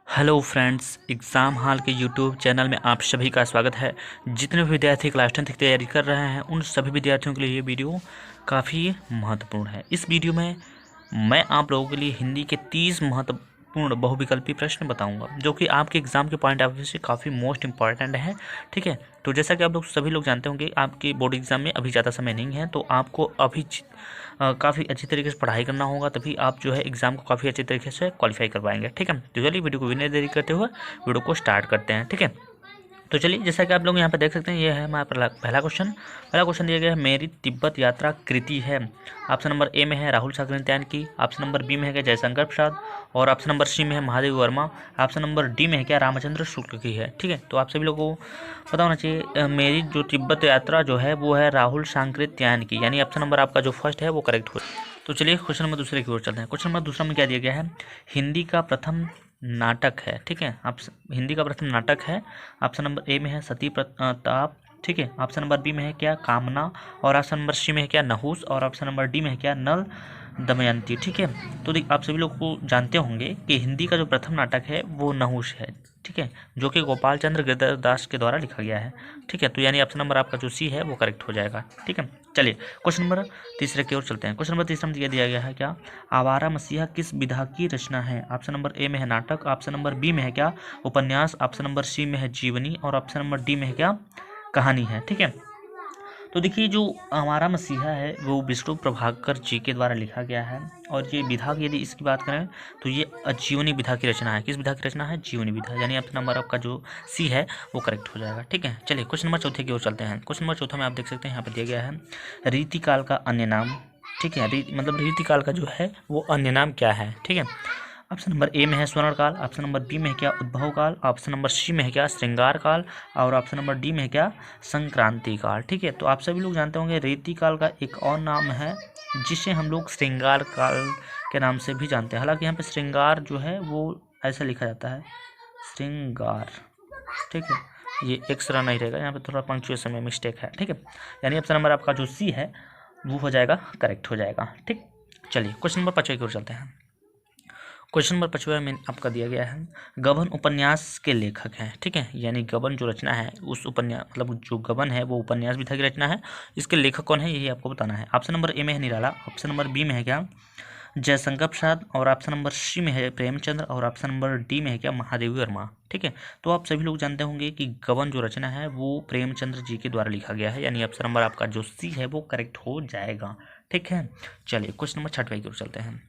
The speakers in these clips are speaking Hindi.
हेलो फ्रेंड्स, एग्ज़ाम हॉल के यूट्यूब चैनल में आप सभी का स्वागत है। जितने भी विद्यार्थी क्लास 10 की तैयारी कर रहे हैं उन सभी विद्यार्थियों के लिए ये वीडियो काफ़ी महत्वपूर्ण है। इस वीडियो में मैं आप लोगों के लिए हिंदी के 30 महत्वपूर्ण बहुविकल्पी प्रश्न बताऊंगा जो कि आपके एग्ज़ाम के पॉइंट ऑफ व्यू से काफ़ी मोस्ट इंपॉर्टेंट है। ठीक है, तो जैसा कि आप लोग सभी लोग जानते होंगे आपके बोर्ड एग्ज़ाम में अभी ज़्यादा समय नहीं है, तो आपको अभी काफ़ी अच्छी तरीके से पढ़ाई करना होगा, तभी आप जो है एग्ज़ाम को काफ़ी अच्छी तरीके से क्वालिफाई कर पाएंगे। ठीक है, तो चलिए वीडियो को बिना देरी करते हुए वीडियो को स्टार्ट करते हैं। ठीक है, तो चलिए जैसा कि आप लोग यहाँ पर देख सकते हैं, ये है हमारा पहला क्वेश्चन। पहला क्वेश्चन दिया गया है, मेरी तिब्बत यात्रा कृति है। ऑप्शन नंबर ए में है राहुल सागरत्यान की, ऑप्शन नंबर बी में है क्या जयशंकर प्रसाद, और ऑप्शन नंबर सी में है Mahadev Verma, option number D में है क्या रामचंद्र शुक्ल की है। ठीक है, तो आप सभी लोगों को पता होना चाहिए मेरी जो तिब्बत यात्रा जो है वो है राहुल सांकृत्यायन की, यानी ऑप्शन नंबर आपका जो फर्स्ट है वो करेक्ट हो। तो चलिए क्वेश्चन नंबर दूसरे की ओर चलते हैं। क्वेश्चन नंबर दूसरा में क्या दिया गया है, हिंदी का प्रथम नाटक है। ठीक है, आप हिंदी का प्रथम नाटक है। ऑप्शन नंबर ए में है सती प्रताप। ठीक है, ऑप्शन नंबर बी में है क्या कामना, और ऑप्शन नंबर सी में है क्या नहुस, और ऑप्शन नंबर डी में है क्या नल दमयंती। ठीक है, तो आप सभी लोग को जानते होंगे कि हिंदी का जो प्रथम नाटक है वो नहुस है। ठीक है, जो कि गोपाल चंद्र गिरधर दास के द्वारा लिखा गया है। ठीक है, तो यानी ऑप्शन नंबर आपका जो सी है वो करेक्ट हो जाएगा। ठीक है, चलिए क्वेश्चन नंबर तीसरे की ओर चलते हैं। क्वेश्चन नंबर तीसरा में दिया गया है क्या, आवारा मसीहा किस विधा की रचना है। ऑप्शन नंबर ए में है नाटक, ऑप्शन नंबर बी में है क्या उपन्यास, ऑप्शन नंबर सी में है जीवनी, और ऑप्शन नंबर डी में है क्या कहानी है। ठीक है, तो देखिए जो हमारा मसीहा है वो विष्णु प्रभाकर जी के द्वारा लिखा गया है, और ये विधा की यदि इसकी बात करें तो ये जीवनी विधा की रचना है। किस विधा की रचना है, जीवनी विधा, यानी ऑप्शन नंबर आपका जो सी है वो करेक्ट हो जाएगा। ठीक है, चलिए क्वेश्चन नंबर चौथे की ओर चलते हैं। क्वेश्चन नंबर चौथा में आप देख सकते हैं यहाँ पर दिया गया है, रीतिकाल का अन्य नाम। ठीक है, मतलब रीतिकाल का जो है वो अन्य नाम क्या है। ठीक है, ऑप्शन नंबर ए में है स्वर्ण काल, ऑप्शन नंबर बी में है क्या उद्भव काल, ऑप्शन नंबर सी में है क्या श्रृंगार काल, और ऑप्शन नंबर डी में है क्या संक्रांति काल। ठीक है, तो आप सभी लोग जानते होंगे रीति काल का एक और नाम है जिसे हम लोग श्रृंगार काल के नाम से भी जानते हैं। हालांकि यहाँ पे श्रृंगार जो है वो ऐसा लिखा जाता है श्रृंगार। ठीक है, ये एक्स्ट्रा नहीं रहेगा, यहाँ पे थोड़ा पंक्चुएशन में मिस्टेक है। ठीक है, यानी ऑप्शन नंबर आपका जो सी है वो हो जाएगा करेक्ट हो जाएगा। ठीक, चलिए क्वेश्चन नंबर 5 की ओर चलते हैं। क्वेश्चन नंबर 5 में आपका दिया गया है, गबन उपन्यास के लेखक हैं। ठीक है, यानी गबन जो रचना है उस उपन्यास मतलब जो गबन है वो उपन्यास विधा की रचना है, इसके लेखक कौन है यही आपको बताना है। ऑप्शन नंबर ए में है निराला, ऑप्शन नंबर बी में है क्या जयशंकर प्रसाद, और ऑप्शन नंबर सी में है प्रेमचंद्र, और ऑप्शन नंबर डी में है क्या महादेवी वर्मा। ठीक है, तो आप सभी लोग जानते होंगे कि गबन जो रचना है वो प्रेमचंद्र जी के द्वारा लिखा गया है, यानी ऑप्शन नंबर आपका जो सी है वो करेक्ट हो जाएगा। ठीक है, चलिए क्वेश्चन नंबर 6 की ओर चलते हैं।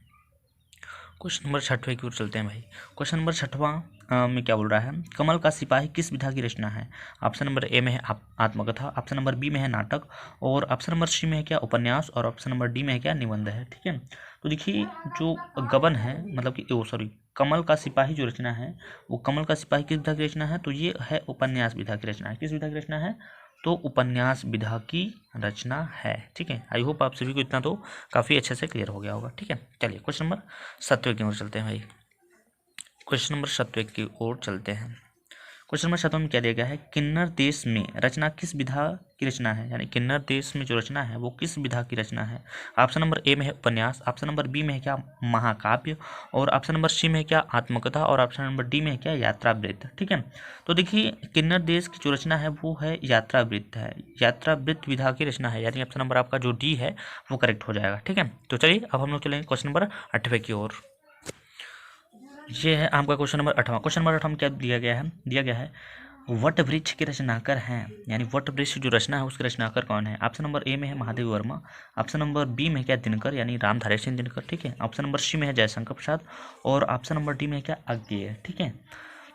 क्वेश्चन नंबर 6 की ओर चलते हैं भाई। क्वेश्चन नंबर 6वां में क्या बोल रहा है, कमल का सिपाही किस विधा की रचना है। ऑप्शन नंबर ए में है आत्मकथा, ऑप्शन नंबर बी में है नाटक, और ऑप्शन नंबर सी में है क्या उपन्यास, और ऑप्शन नंबर डी में है क्या निबंध है। ठीक है, तो देखिए जो गबन है मतलब कि सॉरी कमल का सिपाही जो रचना है वो कमल का सिपाही किस विधा की रचना है, तो ये है उपन्यास विधा की रचना है। किस विधा की रचना है, तो उपन्यास विधा की रचना है। ठीक है, आई होप आप सभी को इतना तो काफ़ी अच्छे से क्लियर हो गया होगा। ठीक है, चलिए क्वेश्चन नंबर 7 की ओर चलते हैं भाई। क्वेश्चन नंबर 7 की ओर चलते हैं। क्वेश्चन नंबर 7 में क्या दिया गया है, किन्नर देश में रचना किस विधा की रचना है, यानी किन्नर देश में जो रचना है वो किस विधा की रचना है। ऑप्शन नंबर ए में है उपन्यास, ऑप्शन नंबर बी में है क्या महाकाव्य, और ऑप्शन नंबर सी में है क्या आत्मकथा, और ऑप्शन नंबर डी में है क्या यात्रावृत्त। ठीक है, तो देखिए किन्नर देश की जो रचना है वो है यात्रावृत्त है, यात्रावृत्त विधा की रचना है, यानी ऑप्शन नंबर आपका जो डी है वो करेक्ट हो जाएगा। ठीक है, तो चलिए अब हम लोग चलेंगे क्वेश्चन नंबर 8 की ओर। ये है आपका क्वेश्चन नंबर 8वां। क्वेश्चन नंबर 8 में क्या दिया गया है वट वृक्ष के रचनाकर हैं, यानी वट वृक्ष जो रचना है उसके रचनाकर कौन है। ऑप्शन नंबर ए में है Mahadev Verma, option number B में क्या दिनकर यानी रामधारी सिंह दिनकर। ठीक है, ऑप्शन नंबर सी में है जयशंकर प्रसाद, और ऑप्शन नंबर डी में है क्या अज्ञेय। ठीक है,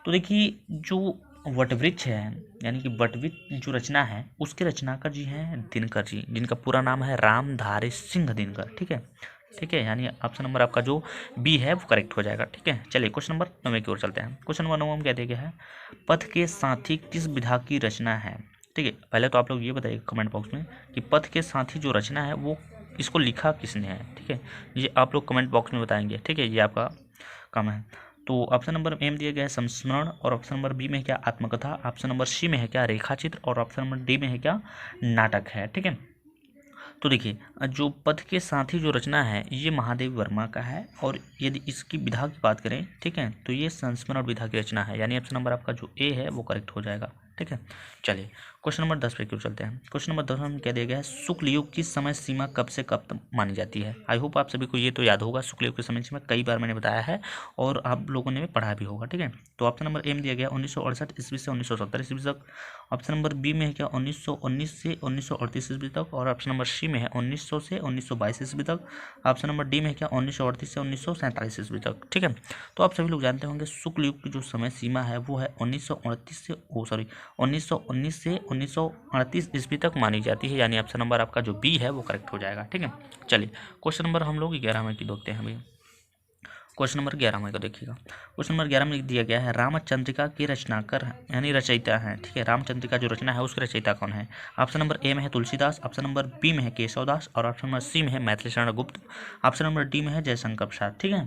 तो देखिए जो वटवृक्ष है यानी कि वटवृक्ष जो रचना है उसके रचनाकर जी हैं दिनकर जी, जिनका पूरा नाम है रामधारी सिंह दिनकर। ठीक है, ठीक है, यानी ऑप्शन नंबर आपका जो बी है वो करेक्ट हो जाएगा। ठीक है, चलिए क्वेश्चन नंबर 9 की ओर चलते हैं। क्वेश्चन नंबर 9 में क्या दिया गया है, पथ के साथी किस विधा की रचना है। ठीक है, पहले तो आप लोग ये बताइए कमेंट बॉक्स में कि पथ के साथी जो रचना है वो इसको लिखा किसने है। ठीक है, ये आप लोग कमेंट बॉक्स में बताएंगे। ठीक है, ये आपका काम है। तो ऑप्शन नंबर ए में दिया गया है संस्मरण, और ऑप्शन नंबर बी में है क्या आत्मकथा, ऑप्शन नंबर सी में है क्या रेखा चित्र, और ऑप्शन नंबर डी में है क्या नाटक है। ठीक है, तो देखिए जो पद के साथ ही जो रचना है ये महादेव वर्मा का है, और यदि इसकी विधा की बात करें, ठीक है, तो ये संस्मरण विधा की रचना है, यानी ऑप्शन नंबर आपका जो ए है वो करेक्ट हो जाएगा। ठीक है, चलिए क्वेश्चन नंबर 10 पे क्यों चलते हैं। क्वेश्चन नंबर 10 में क्या दिया गया है, शुक्ल युग की समय सीमा कब से कब तक मानी जाती है। आई होप आप सभी को ये तो याद होगा, शुक्ल युग की समय सीमा कई बार मैंने बताया है और आप लोगों ने पढ़ा भी होगा। ठीक है, तो ऑप्शन नंबर ए में दिया गया 1968 ईस्वी से 1970 ईस्वी तक। ऑप्शन नंबर बी में है क्या 1919 से 1938 ईस्वी तक, और ऑप्शन नंबर सी में है 1900 से 1922 ईस्वी तक। ऑप्शन नंबर डी में है क्या 1938 से 1947 ईस्वी तक। ठीक है, तो आप सभी लोग जानते होंगे शुक्ल युग की जो समय सीमा है वो है 1919 से 1938 ईस्वी तक मानी जाती है, यानी ऑप्शन नंबर आपका जो बी है वो करेक्ट हो जाएगा। ठीक है, चलिए क्वेश्चन नंबर हम लोग 11 में की देखते हैं अभी। क्वेश्चन नंबर 11 में को देखिएगा। क्वेश्चन नंबर 11 में दिया गया है रामचंद्रिका के रचनाकर यानी रचयिता हैं। ठीक है, रामचंद्रिका जो रचना है उसके रचयिता कौन है। ऑप्शन नंबर ए में है तुलसीदास, ऑप्शन नंबर बी में है केशवदास, और ऑप्शन नंबर सी में है Maithili Sharan Gupt, option number D में है जयशंकर प्रसाद। ठीक है,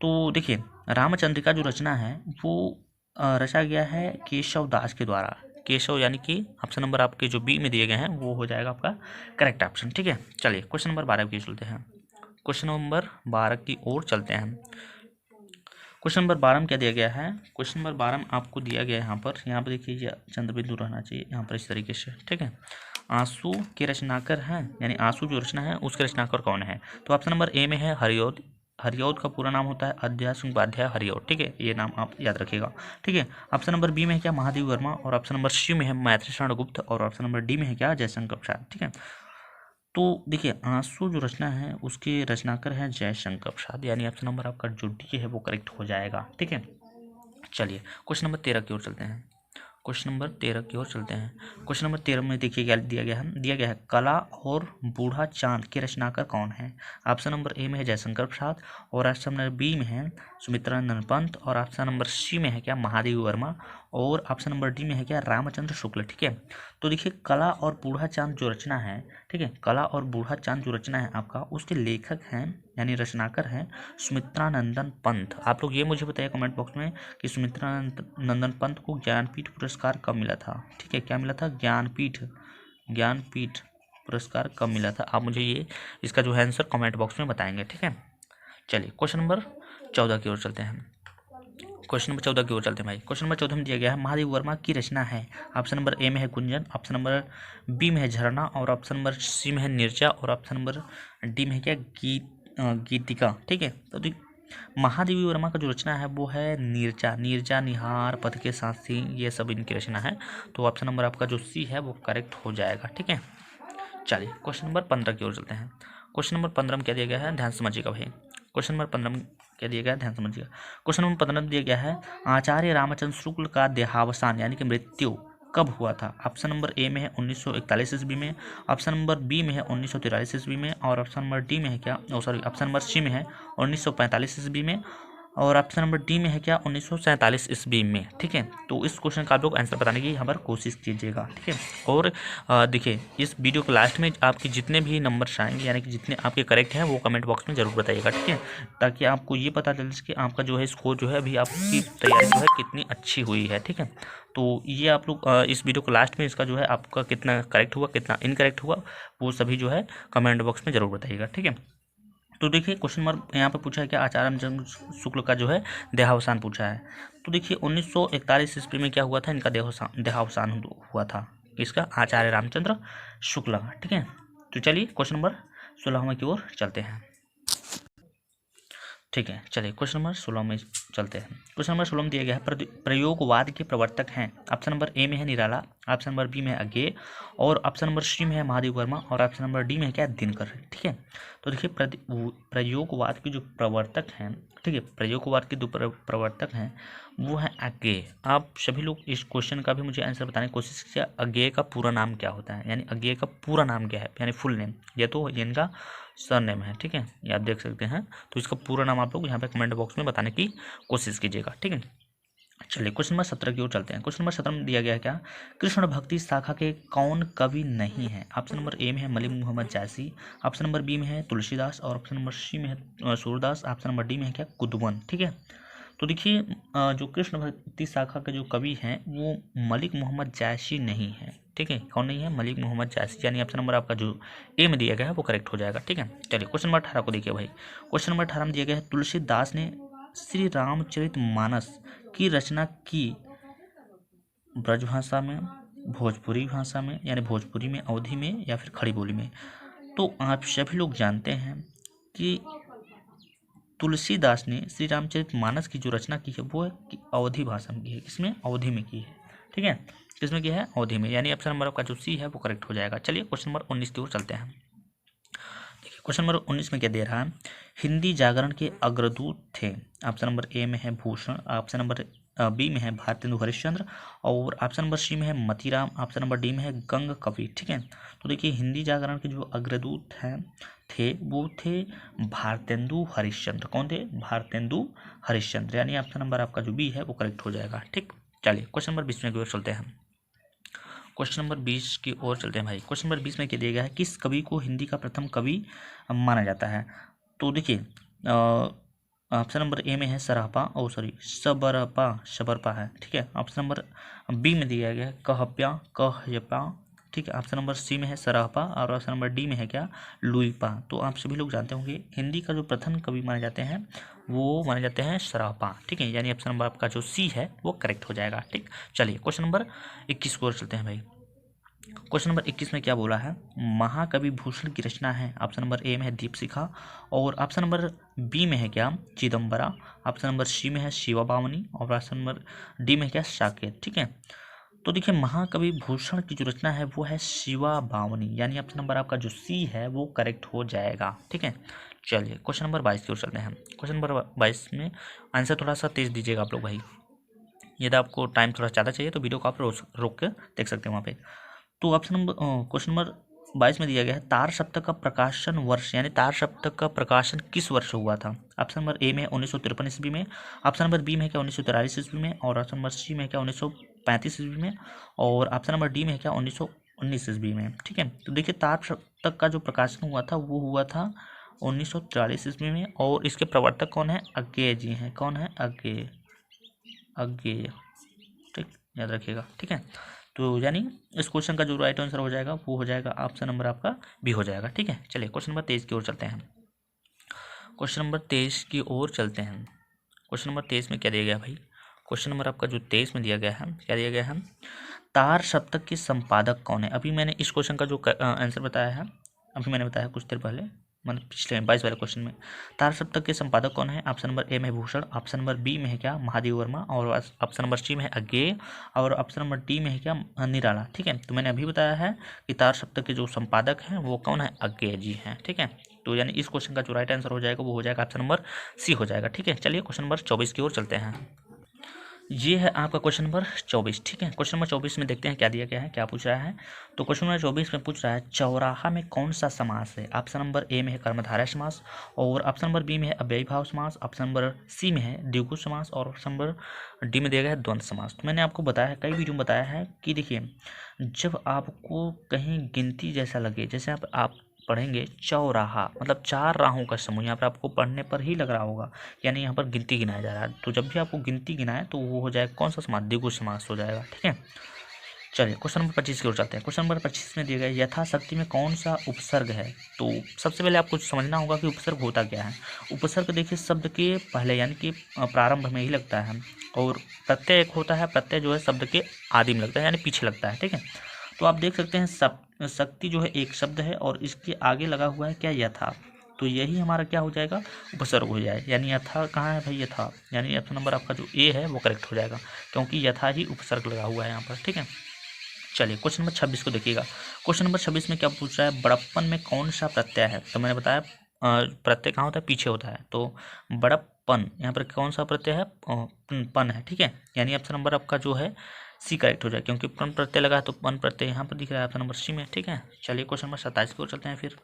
तो देखिए रामचंद्रिका जो रचना है वो रचा गया है केशवदास के द्वारा। केशव यानी कि ऑप्शन नंबर आपके जो बी में दिए गए हैं वो हो जाएगा आपका करेक्ट ऑप्शन। ठीक है, चलिए क्वेश्चन नंबर 12 की चलते हैं। क्वेश्चन नंबर 12 की ओर चलते हैं। क्वेश्चन नंबर 12 में क्या दिया गया है। क्वेश्चन नंबर 12 में आपको दिया गया है यहाँ पर देखिए ये चंद्रबिंदु रहना चाहिए यहाँ पर इस तरीके से। ठीक है, आंसू के रचनाकर हैं, यानी आंसू जो रचना है उसके रचनाकर कौन है। तो ऑप्शन नंबर ए में है हरिऔध। हरिऔध का पूरा नाम होता है अध्याय उपाध्याय हरिऔध। ठीक है, ये नाम आप याद रखिएगा। ठीक है, ऑप्शन नंबर बी में है क्या महादेव वर्मा, और ऑप्शन नंबर सी में है मैथिली शरण गुप्त, और ऑप्शन नंबर डी में है क्या जयशंकर प्रसाद। ठीक है, तो देखिए आंसू जो रचना है उसके रचनाकर हैं जयशंकर प्रसाद, यानी ऑप्शन नंबर आपका जो डी है वो करेक्ट हो जाएगा। ठीक है, चलिए क्वेश्चन नंबर 13 की ओर चलते हैं। क्वेश्चन नंबर 13 की ओर चलते हैं। क्वेश्चन नंबर 13 में देखिए क्या दिया गया है कला और बूढ़ा चांद के रचनाकर कौन है। ऑप्शन नंबर ए में है जयशंकर प्रसाद, और ऑप्शन नंबर बी में है सुमित्रानंदन पंत, और ऑप्शन नंबर सी में है क्या महादेव वर्मा, और ऑप्शन नंबर डी में है क्या रामचंद्र शुक्ल। ठीक है, तो देखिए कला और बूढ़ा चांद जो रचना है, ठीक है, कला और बूढ़ा चांद जो रचना है आपका उसके लेखक हैं यानी रचनाकर हैं सुमित्रानंदन पंत। आप लोग ये मुझे बताइए कमेंट बॉक्स में कि सुमित्रानंदन पंत को ज्ञानपीठ पुरस्कार कब मिला था। ठीक है, क्या मिला था, ज्ञानपीठ पुरस्कार कब मिला था, आप मुझे ये इसका जो है आंसर कमेंट बॉक्स में बताएंगे। ठीक है, चलिए क्वेश्चन नंबर 14 की ओर चलते हैं। क्वेश्चन नंबर 14 की ओर चलते हैं भाई। क्वेश्चन नंबर 14 में दिया गया है महादेव वर्मा की रचना है। ऑप्शन नंबर ए में है गुंजन, ऑप्शन नंबर बी में है झरना, और ऑप्शन नंबर सी में है निर्जा, और ऑप्शन नंबर डी में है क्या गीतिका। ठीक है, तो महादेवी वर्मा का जो रचना है वो है नीरजा निहार पथ के साथी, ये सब इनकी रचना है। तो ऑप्शन नंबर आपका जो सी है वो करेक्ट हो जाएगा। ठीक है, चलिए क्वेश्चन नंबर 15 की ओर चलते हैं। क्वेश्चन नंबर 15 में क्या दिया गया है, ध्यान समझिएगा भाई। क्वेश्चन नंबर 15 में क्या दिया गया है, ध्यान समझिएगा। क्वेश्चन नंबर 15 में दिया गया है आचार्य रामचंद्र शुक्ल का देहावसान यानी कि मृत्यु कब हुआ था। ऑप्शन नंबर ए में है 1941 ईस्वी में, ऑप्शन नंबर बी में है 1943 ईस्वी में, और ऑप्शन नंबर डी में है क्या ऑप्शन नंबर सी में है 1945 ईस्वी में, और ऑप्शन नंबर डी में है क्या 1947 ईस्वी में। ठीक है, तो इस क्वेश्चन का आप लोग आंसर बताने की यहाँ पर कोशिश कीजिएगा। ठीक है, और देखिए इस वीडियो के लास्ट में आपके जितने भी नंबर्स आएंगे यानी कि जितने आपके करेक्ट हैं वो कमेंट बॉक्स में जरूर बताइएगा। ठीक है, ताकि आपको ये पता चल सके आपका जो है स्कोर जो है अभी आपकी तैयारी जो है कितनी अच्छी हुई है। ठीक है, तो ये आप लोग इस वीडियो को लास्ट में इसका जो है आपका कितना करेक्ट हुआ कितना इनकरेक्ट हुआ वो सभी जो है कमेंट बॉक्स में जरूर बताइएगा। ठीक है, तो देखिए क्वेश्चन नंबर यहाँ पे पूछा है कि आचार्य रामचंद्र शुक्ल का जो है देहावसान पूछा है। तो देखिए 1941 ईस्वी में क्या हुआ था, इनका देहावसान हुआ था, इसका आचार्य रामचंद्र शुक्ल का। ठीक है, तो चलिए क्वेश्चन नंबर 16 की ओर चलते हैं। ठीक है, चलिए क्वेश्चन नंबर 16 में चलते हैं। क्वेश्चन नंबर 16 में दिया गया है प्रयोगवाद के प्रवर्तक हैं। ऑप्शन नंबर ए में है निराला, ऑप्शन नंबर बी में है अज्ञेय, और ऑप्शन नंबर सी में है महादेव वर्मा, और ऑप्शन नंबर डी में है क्या दिनकर। ठीक है, तो देखिए प्रयोगवाद के जो प्रवर्तक हैं, ठीक है, प्रयोगवाद के जो प्रवर्तक हैं वो है अज्ञेय। आप सभी लोग इस क्वेश्चन का भी मुझे आंसर बताने की कोशिश कीजिए अज्ञेय का पूरा नाम क्या होता है, यानी अज्ञेय का पूरा नाम क्या है, यानी फुल नेम, ये तो इनका सरनेम है। ठीक है, ये आप देख सकते हैं, तो इसका पूरा नाम आप लोग यहाँ पे कमेंट बॉक्स में बताने की कोशिश कीजिएगा। ठीक है, चलिए क्वेश्चन नंबर 17 की ओर चलते हैं। क्वेश्चन नंबर 17 में दिया गया है क्या कृष्ण भक्ति शाखा के कौन कवि नहीं है। ऑप्शन नंबर ए में है मलिक मोहम्मद जायसी, ऑप्शन नंबर बी में है तुलसीदास, और ऑप्शन नंबर सी में है सूरदास, ऑप्शन नंबर डी में है क्या कुदवन। ठीक है, तो देखिए जो कृष्ण भक्ति शाखा के जो कवि हैं वो मलिक मोहम्मद जायसी नहीं है, ठीक है। कौन नहीं है? मलिक मोहम्मद जायसी, यानी ऑप्शन नंबर आपका जो ए में दिया गया है वो करेक्ट हो जाएगा, ठीक है। चलिए क्वेश्चन नंबर 18 को देखिए भाई। क्वेश्चन नंबर 18 में दिया गया है तुलसीदास ने श्री रामचरितमानस की रचना की ब्रजभाषा में, भोजपुरी भाषा में यानी भोजपुरी में, अवधी में या फिर खड़ी बोली में। तो आप सभी लोग जानते हैं कि तुलसीदास ने श्री रामचरितमानस की जो रचना की है वो अवधी भाषा में की है। किसमें? अवधी में की है, ठीक है। किसमें की है? अवधी में, यानी ऑप्शन नंबर आपका जो सी है वो करेक्ट हो जाएगा। चलिए क्वेश्चन नंबर 19 की ओर चलते हैं। देखिए क्वेश्चन नंबर 19 में क्या दे रहा है? हिंदी जागरण के अग्रदूत थे। ऑप्शन नंबर ए में है भूषण, ऑप्शन नंबर बी में है भारतेंदु हरिश्चंद्र, और ऑप्शन नंबर सी में है मतीराम, ऑप्शन नंबर डी में है गंग कवि, ठीक है। तो देखिए हिंदी जागरण के जो अग्रदूत हैं थे वो थे भारतेंदु हरिश्चंद्र। कौन थे? भारतेंदु हरिश्चंद्र, यानी ऑप्शन नंबर आपका जो बी है वो करेक्ट हो जाएगा, ठीक। चलिए क्वेश्चन नंबर 20 में की ओर चलते हैं। क्वेश्चन नंबर 20 की ओर चलते हैं भाई। क्वेश्चन नंबर 20 में क्या दिया गया है? किस कवि को हिंदी का प्रथम कवि माना जाता है? तो देखिए ऑप्शन नंबर ए में है सरापा, ओ सॉरी सबरपा है, ठीक है। ऑप्शन नंबर बी में दिया गया है कहयपा, ठीक है। ऑप्शन नंबर सी में है सरापा, और ऑप्शन नंबर डी में है क्या? लुईपा। तो आप सभी लोग जानते होंगे हिंदी का जो प्रथम कवि माने जाते हैं वो माने जाते हैं सरापा, ठीक है। यानी ऑप्शन नंबर आपका जो सी है वो करेक्ट हो जाएगा, ठीक। चलिए क्वेश्चन नंबर 21 की ओर चलते हैं भाई। क्वेश्चन नंबर 21 में क्या बोला है? महाकवि भूषण की रचना है। ऑप्शन नंबर ए में है दीपशिखा, और ऑप्शन नंबर बी में है क्या? चिदम्बरा, ऑप्शन नंबर सी में है शिवा बावनी, और ऑप्शन नंबर डी में क्या? साकेत, ठीक है। तो देखिए महाकवि भूषण की जो रचना है वो है शिवा बावनी, यानी ऑप्शन नंबर आपका जो सी है वो करेक्ट हो जाएगा, ठीक है। चलिए क्वेश्चन नंबर 22 की ओर चलते हैं। क्वेश्चन नंबर 22 में आंसर थोड़ा सा तेज दीजिएगा आप लोग भाई। यदि आपको टाइम थोड़ा ज़्यादा चाहिए तो वीडियो को आप रोक के देख सकते हैं वहाँ पे। तो ऑप्शन नंबर क्वेश्चन नंबर 22 में दिया गया है तार सप्तक का प्रकाशन वर्ष, यानी तार सप्तक का प्रकाशन किस वर्ष हुआ था? ऑप्शन नंबर ए में 1953 ईस्वी में, ऑप्शन नंबर बी में क्या 1943 ईस्वी में, और ऑप्शन नंबर सी में क्या 1935 ईस्वी में, और ऑप्शन नंबर डी में क्या 1919 ईस्वी में, ठीक है। तो देखिए तार सप्तक का जो प्रकाशन हुआ था वो हुआ था 1943 ईस्वी में, और इसके प्रवर्तक कौन है? अज्ञेय जी हैं। कौन है? अज्ञेय, ठीक, याद रखिएगा, ठीक है। तो यानी इस क्वेश्चन का जो राइट आंसर हो जाएगा वो हो जाएगा ऑप्शन नंबर आपका बी हो जाएगा, ठीक है। चलिए क्वेश्चन नंबर 23 की ओर चलते हैं। क्वेश्चन नंबर 23 की ओर चलते हैं। क्वेश्चन नंबर 23 में क्या दिया गया भाई? क्वेश्चन नंबर आपका जो 23 में दिया गया है, क्या दिया गया है? तार सप्तक के संपादक कौन है? अभी मैंने इस क्वेश्चन का जो आंसर बताया है, अभी मैंने बताया कुछ देर पहले, मतलब पिछले 22 वाले क्वेश्चन में। तार सप्तक के संपादक कौन है? ऑप्शन नंबर ए में भूषण, ऑप्शन नंबर बी में है क्या? महादेव वर्मा, और ऑप्शन नंबर सी में है अज्ञेय, और ऑप्शन नंबर डी में है क्या? निराला, ठीक है। तो मैंने अभी बताया है कि तार सप्तक के जो संपादक हैं वो कौन है? अज्ञेय जी हैं, ठीक है। तो यानी इस क्वेश्चन का जो राइट आंसर हो जाएगा वो हो जाएगा ऑप्शन नंबर सी हो जाएगा, ठीक है। चलिए क्वेश्चन नंबर 24 की ओर चलते हैं। ये है आपका क्वेश्चन नंबर 24, ठीक है। क्वेश्चन नंबर 24 में देखते हैं क्या दिया गया है, क्या पूछ रहा है। तो क्वेश्चन नंबर 24 में पूछ रहा है चौराहा में कौन सा समास है? ऑप्शन नंबर ए में है कर्मधारय समास, और ऑप्शन नंबर बी में है अव्ययी भाव समास, ऑप्शन नंबर सी में है द्विगु समास, और ऑप्शन नंबर डी में दिया गया है द्वंद्व समास। तो मैंने आपको बताया है, कई वीडियो में बताया है कि देखिए जब आपको कहीं गिनती जैसा लगे, जैसे आप पढ़ेंगे चौराहा मतलब 4 राहों का समूह, यहाँ पर आपको पढ़ने पर ही लग रहा होगा, यानी यहाँ पर गिनती गिनाया जा रहा है। तो जब भी आपको गिनती गिनाए तो वो हो जाएगा कौन सा समास? द्विगु समास हो जाएगा, ठीक है। चलिए क्वेश्चन नंबर 25 की ओर चलते हैं। क्वेश्चन नंबर 25 में दिया गया यथाशक्ति में कौन सा उपसर्ग है? तो सबसे पहले आपको समझना होगा कि उपसर्ग होता क्या है। उपसर्ग देखिए शब्द के पहले यानी कि प्रारंभ में ही लगता है, और प्रत्यय एक होता है, प्रत्यय जो है शब्द के आदि में लगता है यानी पीछे लगता है, ठीक है। तो आप देख सकते हैं शक्ति जो है एक शब्द है और इसके आगे लगा हुआ है क्या? यथा। तो यही हमारा क्या हो जाएगा? उपसर्ग हो जाए, यानी यथा कहाँ है भाई? यथा, यानी ऑप्शन नंबर आपका जो ए है वो करेक्ट हो जाएगा, क्योंकि यथा ही उपसर्ग लगा हुआ है यहाँ पर, ठीक है। चलिए क्वेश्चन नंबर 26 को देखिएगा। क्वेश्चन नंबर 26 में क्या पूछ रहा है? बड़प्पन में कौन सा प्रत्यय है? तो मैंने बताया प्रत्यय कहाँ होता है? पीछे होता है। तो बड़प्पन यहाँ पर कौन सा प्रत्यय है? पन है, ठीक है। यानी ऑप्शन नंबर आपका जो है सी करेक्ट हो जाए, क्योंकि पन प्रत्यय लगा है तो पन प्रत्यय यहाँ पर दिख रहा है ऑप्शन नंबर सी में, ठीक है। चलिए क्वेश्चन नंबर 27 की ओर चलते हैं। फिर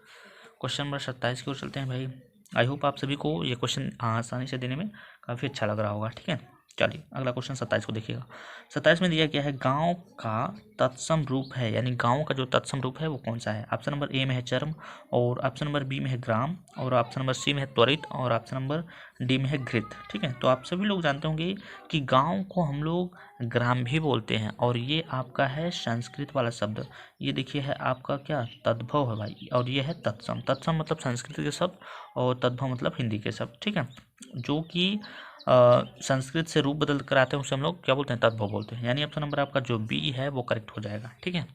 क्वेश्चन नंबर 27 की ओर चलते हैं भाई। आई होप आप सभी को ये क्वेश्चन आसानी से देने में काफ़ी अच्छा लग रहा होगा, ठीक है। चलिए अगला क्वेश्चन 27 को देखिएगा। 27 में दिया गया है गांव का तत्सम रूप है, यानी गांव का जो तत्सम रूप है वो कौन सा है। ऑप्शन नंबर ए में है चर्म, और ऑप्शन नंबर बी में है ग्राम, और ऑप्शन नंबर सी में है त्वरित, और ऑप्शन नंबर डी में है घृत। ठीक है, तो आप सभी लोग जानते होंगे कि गाँव को हम लोग ग्राम भी बोलते हैं, और ये आपका है संस्कृत वाला शब्द। ये देखिए है आपका क्या तद्भव है भाई, और ये है तत्सम। तत्सम मतलब संस्कृत के शब्द, और तद्भव मतलब हिंदी के शब्द। ठीक है, जो कि संस्कृत से रूप बदल कर आते हैं उसे हम लोग क्या बोलते हैं, तद्भव बोलते हैं। यानी ऑप्शन नंबर आपका जो बी है वो करेक्ट हो जाएगा। ठीक है,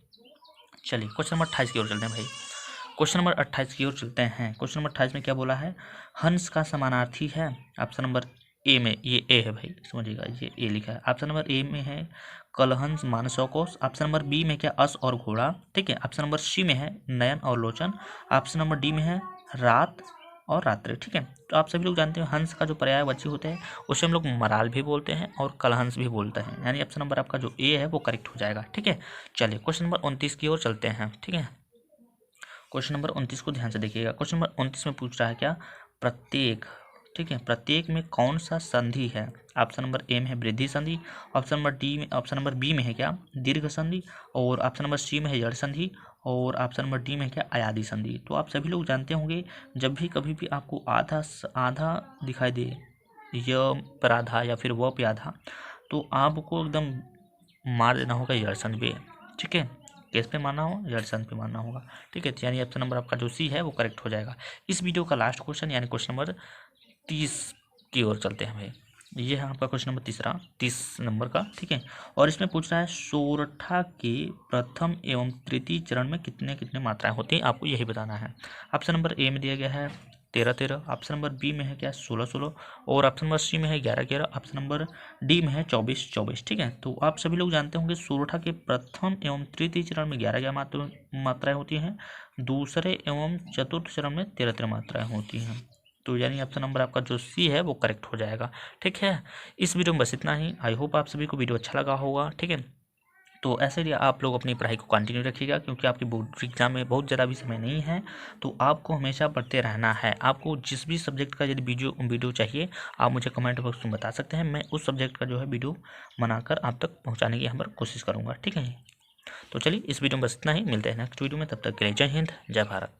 चलिए क्वेश्चन नंबर 28 की ओर चलते हैं भाई। क्वेश्चन नंबर 28 की ओर चलते हैं। क्वेश्चन नंबर 28 में क्या बोला है, हंस का समानार्थी है। ऑप्शन नंबर ए में, ये ए है भाई, समझिएगा ये ए लिखा है। ऑप्शन नंबर ए में है कलहंस मानसोकोस। ऑप्शन नंबर बी में क्या अस और घोड़ा। ठीक है, ऑप्शन नंबर सी में है नयन और लोचन। ऑप्शन नंबर डी में है रात और रात्रि। ठीक है, तो आप सभी लोग जानते हैं हंस का जो पर्यायवाची होते हैं उसे हम लोग मराल भी बोलते हैं और कलहंस भी बोलते हैं। यानी ऑप्शन नंबर आपका जो ए है वो करेक्ट हो जाएगा। ठीक है, चलिए क्वेश्चन नंबर 29 की ओर चलते हैं। ठीक है, क्वेश्चन नंबर 29 को ध्यान से देखिएगा। क्वेश्चन नंबर 29 में पूछ रहा है क्या, प्रत्येक। ठीक है, प्रत्येक में कौन सा संधि है। ऑप्शन नंबर ए में है वृद्धि संधि, ऑप्शन नंबर बी में है क्या दीर्घ संधि, और ऑप्शन नंबर सी में है जड़ संधि, और ऑप्शन नंबर डी में है क्या अयादि संधि। तो आप सभी लोग जानते होंगे जब भी कभी भी आपको आधा आधा दिखाई दे, य पर आधा या फिर व पे आधा, तो आपको एकदम मार देना होगा जड़ संधि पे। ठीक है, किस पे मारना हो, जड़ संधि पे मारना होगा। ठीक है, तो यानी ऑप्शन नंबर आपका जो सी है वो करेक्ट हो जाएगा। इस वीडियो का लास्ट क्वेश्चन यानी क्वेश्चन नंबर 30 की ओर चलते हैं भाई। ये है आपका क्वेश्चन नंबर 30 नंबर का। ठीक है, और इसमें पूछ रहा है सोरठा के प्रथम एवं तृतीय चरण में कितने कितने मात्राएं होती हैं, आपको यही बताना है। ऑप्शन नंबर ए में दिया गया है 13 ऑप्शन नंबर बी में है क्या 16 और ऑप्शन नंबर सी में है 11 ऑप्शन नंबर डी में है 24 ठीक है, तो आप सभी लोग जानते होंगे सोरठा के प्रथम एवं तृतीय चरण में 11 मात्राएं होती हैं, दूसरे एवं चतुर्थ चरण में 13 मात्राएं होती हैं। तो यानी ऑप्शन नंबर आपका जो सी है वो करेक्ट हो जाएगा। ठीक है, इस वीडियो में बस इतना ही। आई होप आप सभी को वीडियो अच्छा लगा होगा। ठीक है, तो ऐसे लिए आप लोग अपनी पढ़ाई को कंटिन्यू रखिएगा, क्योंकि आपकी बोर्ड एग्जाम में बहुत ज़्यादा भी समय नहीं है, तो आपको हमेशा पढ़ते रहना है। आपको जिस भी सब्जेक्ट का यदि वीडियो चाहिए आप मुझे कमेंट बॉक्स में बता सकते हैं, मैं उस सब्जेक्ट का जो है वीडियो बनाकर आप तक पहुँचाने की यहाँ पर कोशिश करूँगा। ठीक है, तो चलिए इस वीडियो में बस इतना ही, मिलते हैं नेक्स्ट वीडियो में, तब तक के लिए जय हिंद जय भारत।